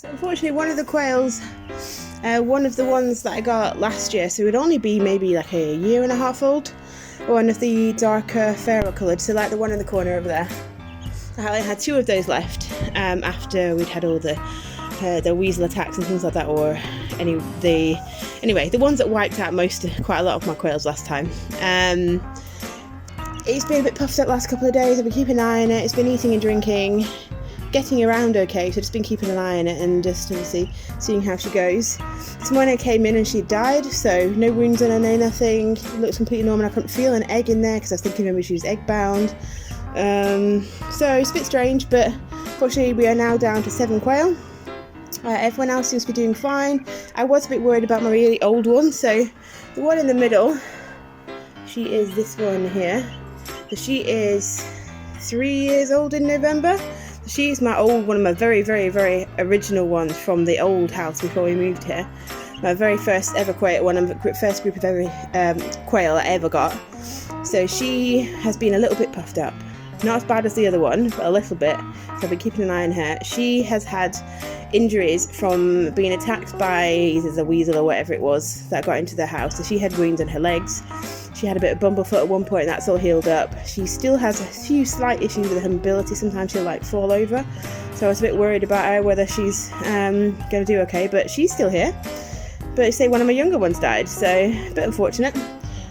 So unfortunately one of the quails, one of the ones that I got last year, so it would only be maybe like a year and a half old, one of the darker pharoah coloured, so like the one in the corner over there. I only had 2 of those left after we'd had all the weasel attacks and things like that, or anyway, the ones that wiped out quite a lot of my quails last time. It's been a bit puffed up the last couple of days. I've been keeping an eye on it. It's been eating and drinking, getting around okay, so just been keeping an eye on it and just obviously seeing how she goes. This morning I came in and she died, so no wounds on her, no nothing. It looks completely normal. I couldn't feel an egg in there because I was thinking maybe she was egg bound. So it's a bit strange, but fortunately we are now down to 7 quail. Everyone else seems to be doing fine. I was a bit worried about my really old one, so the one in the middle, she is this one here. So she is 3 years old in November. She's my old one, of my very, very, very original ones from the old house before we moved here. My very first ever quail, one of the first group of quail I ever got. So she has been a little bit puffed up. Not as bad as the other one, but a little bit. So I've been keeping an eye on her. She has had injuries from being attacked by either the weasel or whatever it was that got into the house. So she had wounds on her legs. She had a bit of bumblefoot at one point, and that's all healed up. She still has a few slight issues with her mobility. Sometimes she'll like fall over. So I was a bit worried about her, whether she's going to do okay, but she's still here. But say one of my younger ones died, so a bit unfortunate.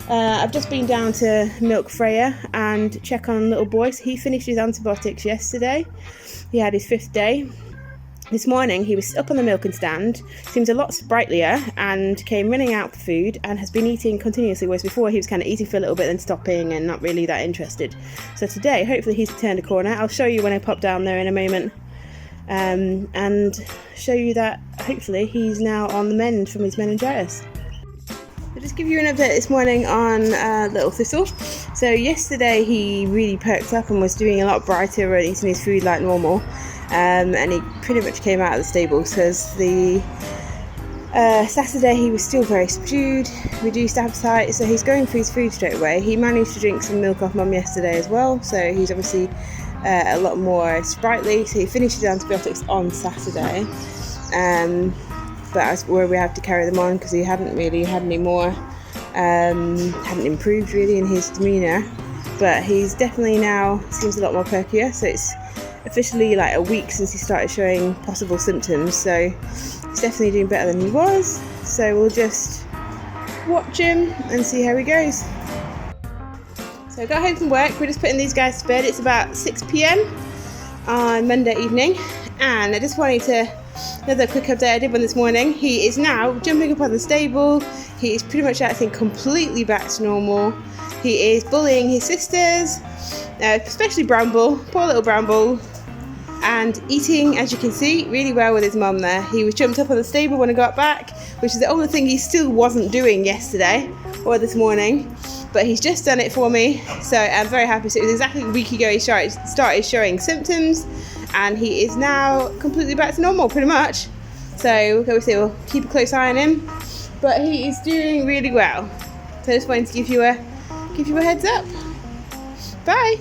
I've just been down to milk Freya and check on little boy. So he finished his antibiotics yesterday. He had his 5th day. This morning he was up on the milking stand, seems a lot sprightlier, and came running out for food and has been eating continuously, whereas before he was kind of eating for a little bit then stopping and not really that interested. So today hopefully he's turned a corner. I'll show you when I pop down there in a moment, and show you that hopefully he's now on the mend from his meningitis. I'll just give you an update this morning on little Thistle. So yesterday he really perked up and was doing a lot brighter and eating his food like normal. And he pretty much came out of the stable because the Saturday he was still very subdued, reduced appetite, so he's going for his food straight away. He managed to drink some milk off mum yesterday as well, so he's obviously a lot more sprightly. So he finished his antibiotics on Saturday, but that's where we had to carry them on because he hadn't really had any more, hadn't improved really in his demeanour. But he's definitely now seems a lot more perkier, so it's officially like a week since he started showing possible symptoms, so he's definitely doing better than he was. So we'll just watch him and see how he goes. So I got home from work, we're just putting these guys to bed. It's about 6 p.m. on Monday evening, and I just wanted to, another quick update, I did one this morning. He is now jumping up on the stable. He is pretty much acting completely back to normal. He is bullying his sisters, especially Bramble, poor little Bramble, and eating, as you can see, really well with his mum there. He was jumped up on the stable when I got back, which is the only thing he still wasn't doing yesterday or this morning, but he's just done it for me, so I'm very happy. So it was exactly a week ago he started showing symptoms, and he is now completely back to normal pretty much. So obviously we'll keep a close eye on him, but he is doing really well. So I just wanted to give you a heads up. Bye.